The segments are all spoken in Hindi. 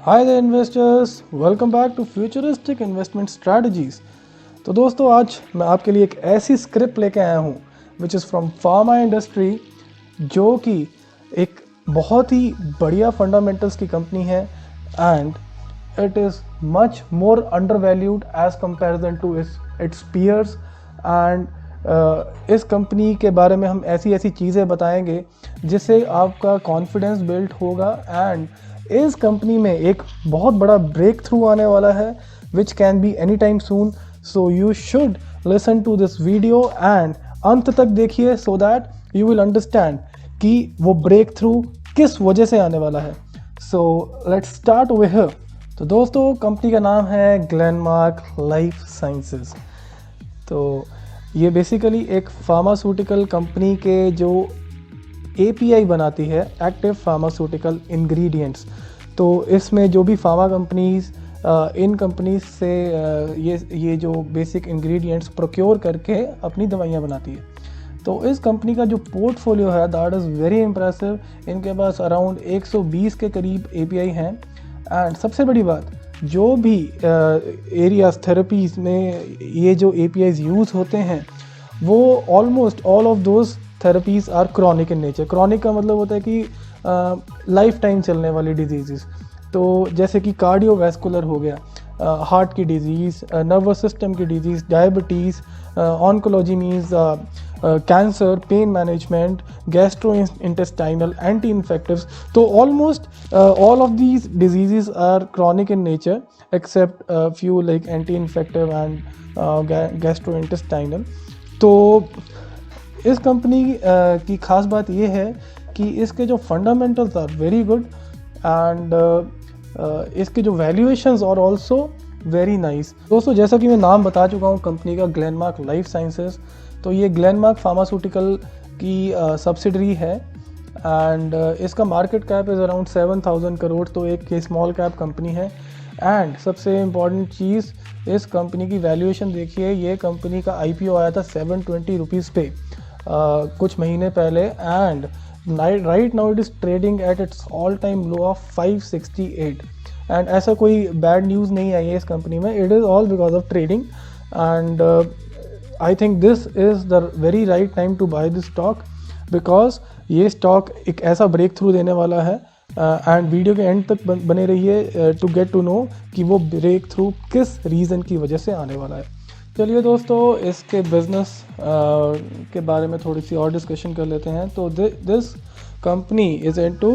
Hi the investors, welcome back to futuristic investment strategies. तो दोस्तों, आज मैं आपके लिए एक ऐसी स्क्रिप्ट लेके आया हूँ which is from pharma industry, जो कि एक बहुत ही बढ़िया फंडामेंटल्स की कंपनी है and it is much more under valued as comparison to its peers. And इस कंपनी के बारे में हम ऐसी ऐसी चीज़ें बताएंगे जिससे आपका कॉन्फिडेंस बिल्ड होगा। एंड इस कंपनी में एक बहुत बड़ा ब्रेक थ्रू आने वाला है which can be any time soon. So you should listen to this video and अंत तक देखिए so that you will understand कि वो ब्रेक थ्रू किस वजह से आने वाला है। So let's start over here. तो दोस्तों, कंपनी का नाम है ग्लेनमार्क लाइफ साइंसेस। तो ये बेसिकली एक फार्मास्यूटिकल कंपनी के जो API बनाती है, एक्टिव फार्मास्यूटिकल इंग्रेडिएंट्स। तो इसमें जो भी फार्मा कंपनीज इन कंपनीज से ये जो बेसिक इंग्रेडिएंट्स प्रोक्योर करके अपनी दवाइयाँ बनाती है। तो इस कंपनी का जो पोर्टफोलियो है दैट इज़ वेरी इम्प्रेसिव। इनके पास अराउंड 120 के करीब API हैं। एंड सबसे बड़ी बात, जो भी एरियाज थेरेपीज़ में ये जो APIs यूज़ होते हैं वो almost all of those therapies are chronic in nature. Chronic का मतलब होता है कि लाइफ टाइम चलने वाली डिजीज़। तो जैसे कि कार्डियोवैस्कुलर हो गया, हार्ट की डिजीज़, नर्वस सिस्टम की disease, diabetes, oncology means cancer, pain management, gastro intestinal, anti infectives. तो almost all of these diseases are chronic in nature except few like anti infective and gastro intestinal. तो इस कंपनी की खास बात यह है कि इसके जो fundamentals are very good and इसके जो वैल्यूएशंस और ऑल्सो वेरी नाइस। दोस्तों, जैसा कि मैं नाम बता चुका हूँ कंपनी का, ग्लेनमार्क लाइफ साइंसेस। तो ये ग्लेनमार्क फार्मास्यूटिकल की सब्सिडरी है एंड इसका market cap is around 7,000 crore. तो एक स्मॉल कैप कंपनी है। एंड सबसे इम्पॉर्टेंट चीज़, इस कंपनी की वैल्यूएशन देखिए। ये कंपनी का IPO आया था 720 रुपीज़ पे कुछ महीने पहले and right now it is trading at its all time low of 568। And ऐसा कोई बैड न्यूज़ नहीं आई है इस कंपनी में, it is all because of trading. And I think this is the very right time to buy this stock, because ये स्टॉक एक ऐसा ब्रेक थ्रू देने वाला है। एंड वीडियो के एंड तक बने रहिए टू गेट टू नो कि वो ब्रेक थ्रू किस रीज़न की वजह से आने वाला है। चलिए दोस्तों, इसके बिज़नेस के बारे में थोड़ी सी और डिस्कशन कर लेते हैं। तो this company is into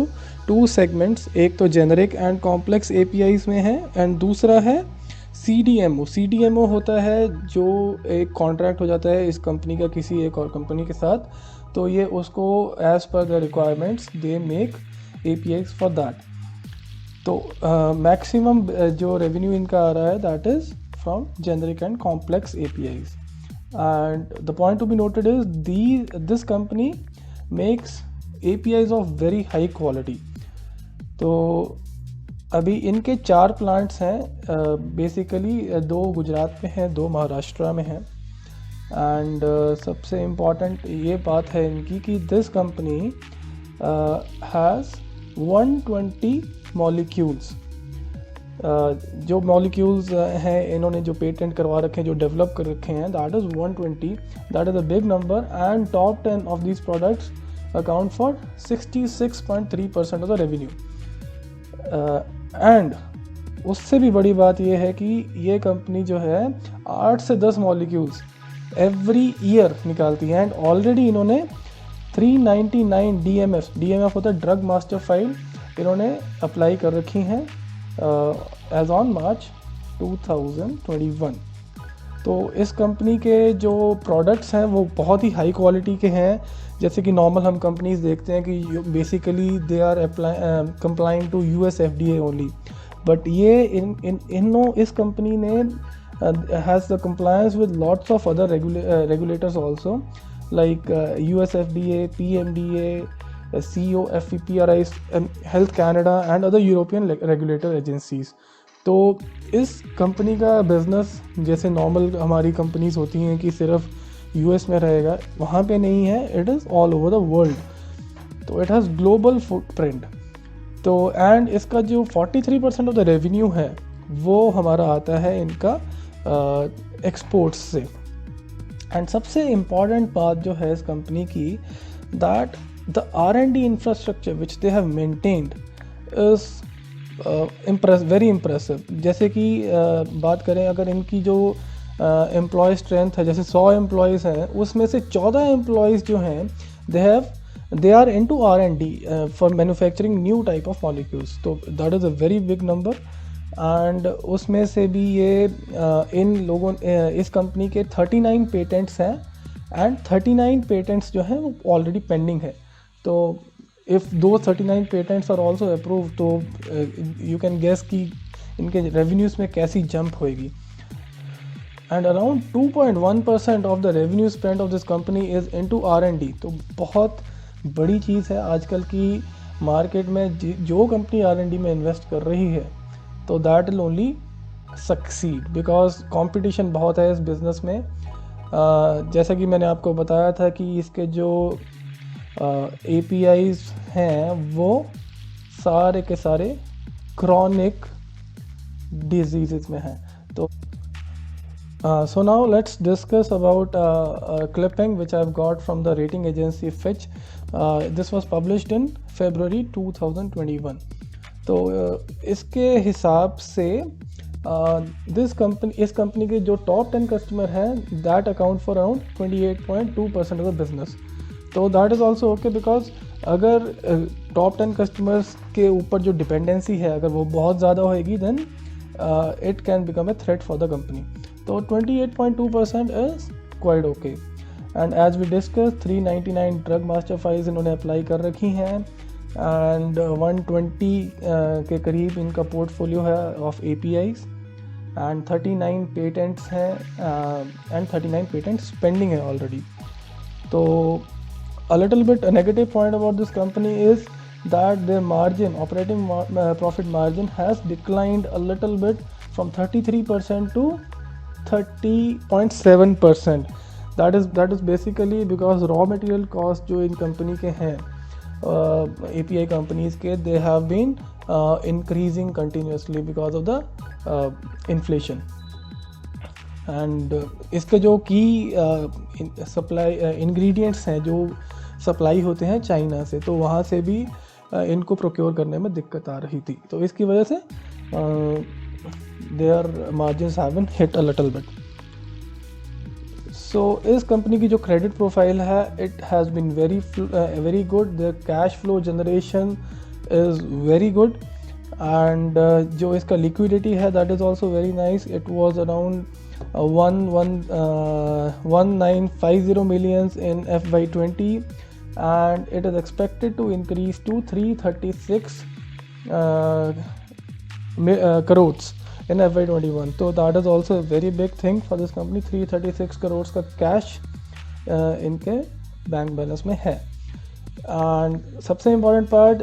2 segments. एक तो जेनरिक एंड कॉम्प्लेक्स APIs में है एंड दूसरा है CDMO। CDMO होता है जो एक कॉन्ट्रैक्ट हो जाता है इस कंपनी का किसी एक और कंपनी के साथ। तो ये उसको as per the requirements they make APIs for that. तो मैक्सिमम जो रेवेन्यू इनका आ रहा है that is from generic and complex APIs. And the point to be noted is this company makes APIs of very high quality. तो अभी इनके 4 प्लांट्स हैं, बेसिकली 2 गुजरात में हैं, 2 महाराष्ट्र में हैं। एंड सबसे इम्पॉर्टेंट ये बात है इनकी कि दिस कंपनी हैज़ 120 मॉलिक्यूल्स। जो मॉलिक्यूल्स हैं इन्होंने जो पेटेंट करवा रखे हैं, जो डेवलप कर रखे हैं, that is 120। That is a big number and top 10 of these products account for 66.3% of the revenue. And उससे भी बड़ी बात यह है कि ये कंपनी जो है 8 से 10 मॉलिक्यूल्स एवरी ईयर निकालती है। एंड ऑलरेडी इन्होंने 399 DMF होता है ड्रग मास्टर फाइल, इन्होंने अप्लाई कर रखी हैं एज ऑन मार्च 2021। तो इस कंपनी के जो प्रोडक्ट्स हैं वो बहुत ही हाई क्वालिटी के हैं। जैसे कि नॉर्मल हम कंपनीज देखते हैं कि basically they are complying to US FDA ओनली, बट ये इस कंपनी ने has the compliance with lots of other regulators also like US FDA, PMDA, COFEPRI, Health Canada and other European regulator agencies। तो इस कंपनी का बिज़नेस जैसे नॉर्मल हमारी कंपनीज होती हैं कि सिर्फ US में रहेगा, वहाँ पे नहीं है, it is all over the world. तो इट हैज़ ग्लोबल फुटप्रिंट। तो एंड इसका जो 43% ऑफ द रेवेन्यू है वो हमारा आता है इनका एक्सपोर्ट्स से। एंड सबसे इम्पॉर्टेंट बात जो है इस कंपनी की, that the R&D infrastructure which they have maintained is very impressive. जैसे कि बात करें अगर इनकी जो एम्प्लॉय स्ट्रेंथ है, जैसे 100 एम्प्लॉयज़ हैं, उसमें से 14 एम्प्लॉयज़ जो हैं they are into R&D for manufacturing new type of molecules। तो that is a very big number। And उसमें से भी ये इन लोगों इस कंपनी के 39 पेटेंट्स हैं एंड 39 पेटेंट्स जो हैं वो ऑलरेडी पेंडिंग है। तो इफ़ दो 39 पेटेंट्स आर ऑल्सो अप्रूव तो यू कैन गेस कि इनके रेवेन्यूज़ में कैसी जंप होएगी। And around 2.1% of the revenue spend of this company is into R&D। तो बहुत बड़ी चीज़ है आजकल की मार्केट में। जो कंपनी R&D में इन्वेस्ट कर रही है तो that will only succeed, because competition बहुत है इस बिज़नेस में। जैसा कि मैंने आपको बताया था कि इसके जो APIs हैं वो सारे के सारे क्रॉनिक डिजीज़ में हैं। तो so now let's discuss about a clipping which I've got from the rating agency Fitch। This was published in February 2021। तो इसके हिसाब से इस कंपनी के जो टॉप 10 कस्टमर हैं that account for around 28.2% of the business. तो that is also okay, because अगर टॉप 10 कस्टमर्स के ऊपर जो डिपेंडेंसी है अगर वो बहुत ज़्यादा होएगी then it can become a threat for the company. तो 28.2% is quite okay. And as we discuss 399 drug master files इन्होंने अप्लाई कर रखी हैं एंड 120 के करीब इनका पोर्टफोलियो है ऑफ APIs एंड 39 पेटेंट्स हैं एंड 39 पेटेंट्स पेंडिंग है ऑलरेडी। तो a little bit a negative point about this company is that their margin, operating profit margin has declined a little bit from 33% to 30.7%। that is basically because raw material cost जो इन कंपनी के हैं API कंपनीज के, they have been increasing continuously because of the inflation। And इसके जो की सप्लाई इंग्रेडिएंट्स हैं जो सप्लाई होते हैं चाइना से, तो वहाँ से भी इनको प्रोक्योर करने में दिक्कत आ रही थी। तो इसकी वजह से their margins have been hit a little bit. So इस कंपनी की जो क्रेडिट प्रोफाइल है it has been very good. The cash flow generation is very good and जो इसका लिक्विडिटी है that is also very nice. It was around 1950 millions in FY20 and it is expected to increase to 336 crores in FY21। तो that is also a very big thing for this company। 336 crores का कैश इनके बैंक बैलेंस में है। एंड सबसे इम्पॉर्टेंट पार्ट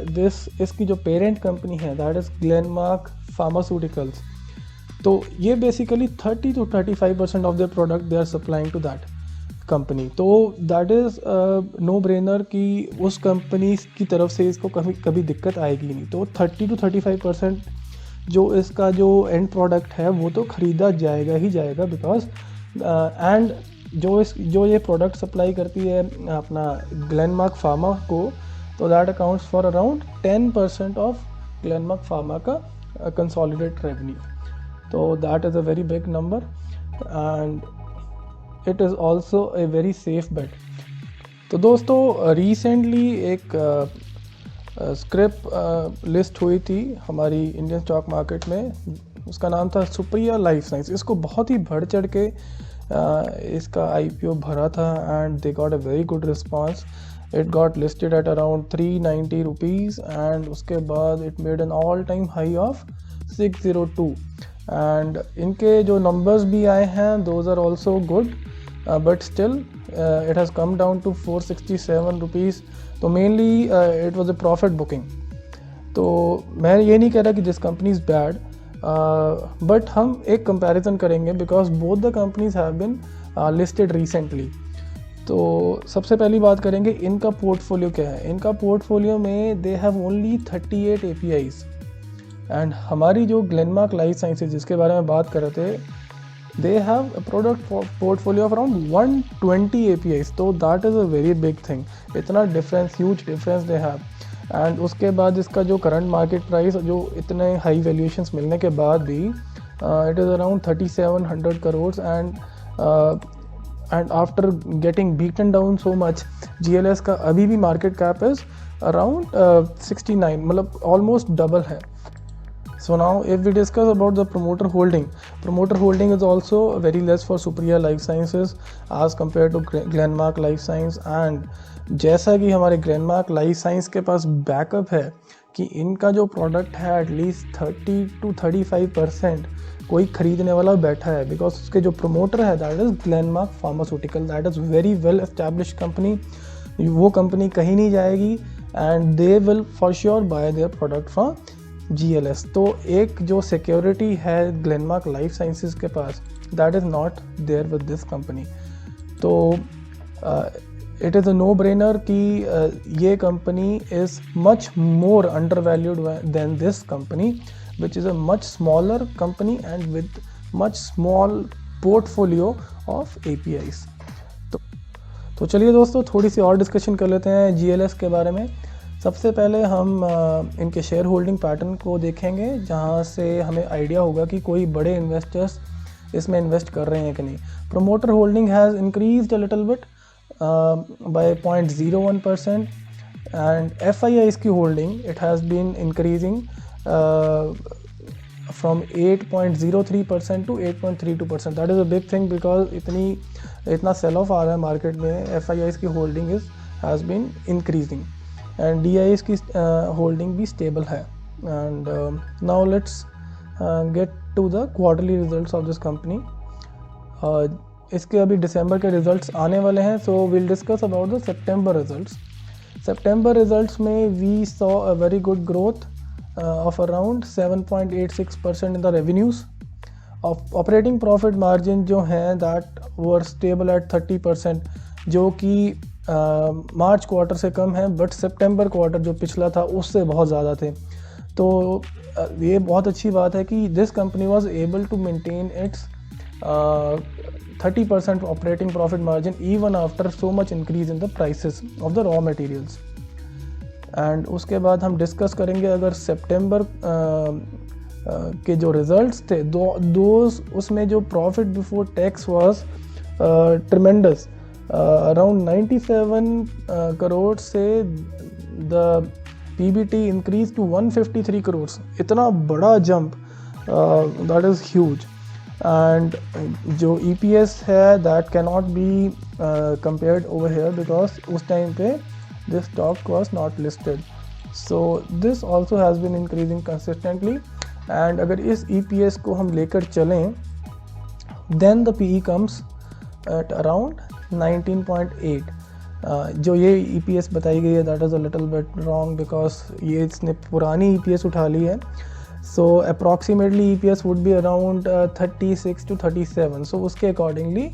इसकी जो पेरेंट कंपनी है दैट इज़ ग्लेनमार्क फार्मास्यूटिकल्स। तो ये basically 30 to 35% of their product they are supplying to that company. तो दैट इज़ नो ब्रेनर कि उस कंपनी की तरफ से इसको कभी दिक्कत आएगी नहीं। तो 30 to 35% जो इसका जो एंड प्रोडक्ट है वो तो ख़रीदा जाएगा ही जाएगा, बिकॉज एंड जो ये प्रोडक्ट सप्लाई करती है अपना ग्लेनमार्क फार्मा को, तो that accounts for around 10% of Glenmark pharma का कंसोलिडेटेड रेवेन्यू। तो that is a very big number and it is also a very safe bet. तो दोस्तों रिसेंटली एक स्क्रिप लिस्ट हुई थी हमारी इंडियन स्टॉक मार्केट में, उसका नाम था सुप्रिया लाइफ साइंस। इसको बहुत ही बढ़ चढ़ के इसका IPO भरा था and they got a very good response. It got listed at around 390 rupees and उसके बाद it made an all time high of 602 and इनके जो नंबर्स भी आए हैं those are also good, but still it has come down to 467 rupees. तो mainly it was a profit booking. तो मैं ये नहीं कह रहा कि this company is bad, but हम एक कंपैरिजन करेंगे because both the companies have been listed recently. तो सबसे पहली बात करेंगे इनका पोर्टफोलियो क्या है। इनका पोर्टफोलियो में they have only 38 APIs and हमारी जो ग्लेनमार्क लाइफ साइंसेज जिसके बारे में बात कर रहे थे, they have a product portfolio of around 120 APIs। तो that is a very big thing, इतना difference, huge difference they have. And उसके बाद इसका जो करंट मार्केट प्राइस जो इतने हाई वैल्यूएशंस मिलने के बाद भी it is around 3700 crore and after getting beaten down so much, GLS का अभी भी मार्केट कैप इज़ अराउंड 69, मतलब ऑलमोस्ट डबल है। So now if we discuss about the promoter holding is also very less for Supriya Life Sciences as compared to Glenmark Life Science। and जैसा कि हमारे Glenmark Life Science के पास बैकअप है कि इनका जो प्रोडक्ट है एटलीस्ट 30 to 35% कोई खरीदने वाला बैठा है, बिकॉज उसके जो प्रोमोटर है that is Glenmark pharmaceutical, that is very well established company. वो कंपनी कहीं नहीं जाएगी and they will for sure bye their product from GLS। तो एक जो सिक्योरिटी है ग्लेनमार्क लाइफ साइंसेज के पास, that is not there with this company. तो it is a no brainer कि ये company is much more under valued than this company which is a much smaller company and with much small portfolio of APIs। तो चलिए दोस्तों थोड़ी सी और डिस्कशन कर लेते हैं GLS के बारे में। सबसे पहले हम इनके शेयर होल्डिंग पैटर्न को देखेंगे, जहां से हमें आइडिया होगा कि कोई बड़े इन्वेस्टर्स इसमें इन्वेस्ट कर रहे हैं कि नहीं। Promoter holding has increased a little bit by 0.01% and FIIs की holding it has been increasing from 8.03% to 8.32%। That is a big thing because इतना सेल ऑफ आ रहा है मार्केट में। FIIs की holding has been increasing and DIs की होल्डिंग भी स्टेबल है। And now let's get to the quarterly results of this company. इसके अभी दिसंबर के रिजल्ट्स आने वाले हैं, so will discuss about the September results. September results में we saw a very good growth of around 7.86% in the revenues of operating profit margin जो हैं that were stable at 30%, जो कि मार्च क्वार्टर से कम है, बट सितंबर क्वार्टर जो पिछला था उससे बहुत ज़्यादा थे। तो ये बहुत अच्छी बात है कि this company was able to maintain its 30% operating profit margin even after so much increase in the prices of the raw materials. And उसके बाद हम डिस्कस करेंगे अगर सितंबर के जो रिजल्ट्स थे उसमें जो profit before tax was tremendous, around 97 crore से the PBT increase to 153 crore. इतना बड़ा jump, that is huge. And जो EPS है that can not be compared over here because उस टाइम पे this stock was not listed, so this also has been increasing consistently। and अगर इस EPS को हम लेकर चलें then the PE comes at around 19.8। जो ये EPS बताई गई है that is a little bit wrong because ये इसने पुरानी EPS उठा ली है, so approximately EPS would be around 36 to 37। so उसके accordingly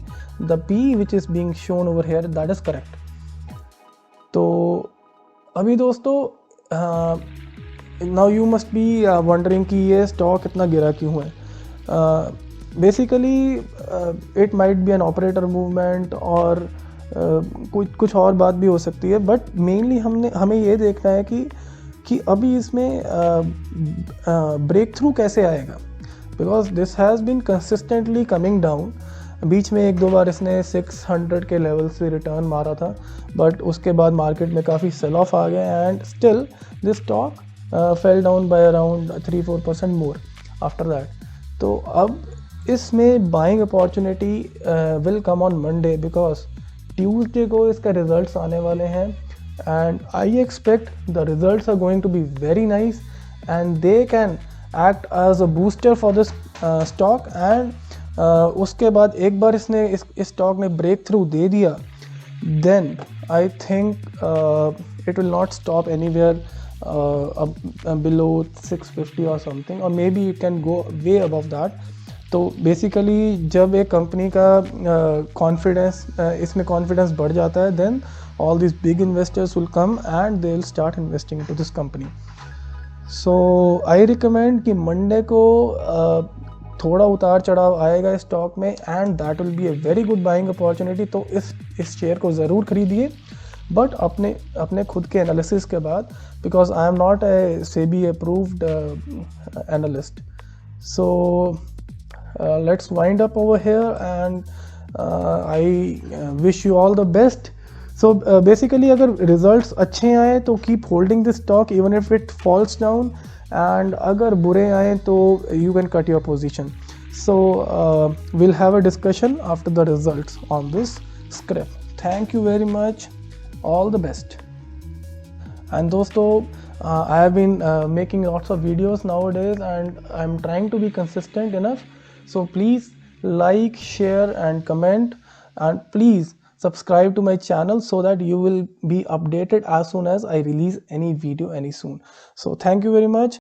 the PE which is being shown over here that is correct। तो अभी दोस्तों now you must be wondering कि ये स्टॉक इतना गिरा क्यों है। Basically it might be an operator movement और कुछ और बात भी हो सकती है, बट मेनली हमें ये देखना है कि अभी इसमें ब्रेक थ्रू कैसे आएगा, because this has been consistently coming down. बीच में एक दो बार इसने 600 के लेवल से रिटर्न मारा था, बट उसके बाद मार्केट में काफ़ी सेल ऑफ आ गया and still this stock fell down by around 3-4% more after that. तो अब इसमें buying opportunity will come on Monday because Tuesday को इसका रिजल्ट्स आने वाले हैं and I expect the results are going to be very nice and they can act as a booster for this stock. And उसके बाद एक बार इसने इस स्टॉक ने ब्रेक थ्रू दे दिया, then I think it will not stop anywhere below 650 और समथिंग, और may be it can go way above that. तो बेसिकली जब एक कंपनी का कॉन्फिडेंस इसमें कॉन्फिडेंस बढ़ जाता है, then all these big investors will come and they'll start investing into this company. So I recommend कि मंडे को थोड़ा उतार चढ़ाव आएगा स्टॉक में, and that will be a very good buying opportunity. तो इस शेयर को ज़रूर खरीदिए, बट अपने खुद के एनालिसिस के बाद, because I am not a SEBI approved analyst. So let's wind up over here, and I wish you all the best. So basically अगर रिजल्ट्स अच्छे आए तो keep holding this stock even if it falls down, and अगर बुरे आए तो you can cut your position. So will have a discussion after the results on this script. Thank you very much. All the best. And dosto, I have been making lots of videos nowadays, and I'm trying to be consistent enough. So please like, share and comment, and please subscribe to my channel so that you will be updated as soon as I release any video any soon. So thank you very much.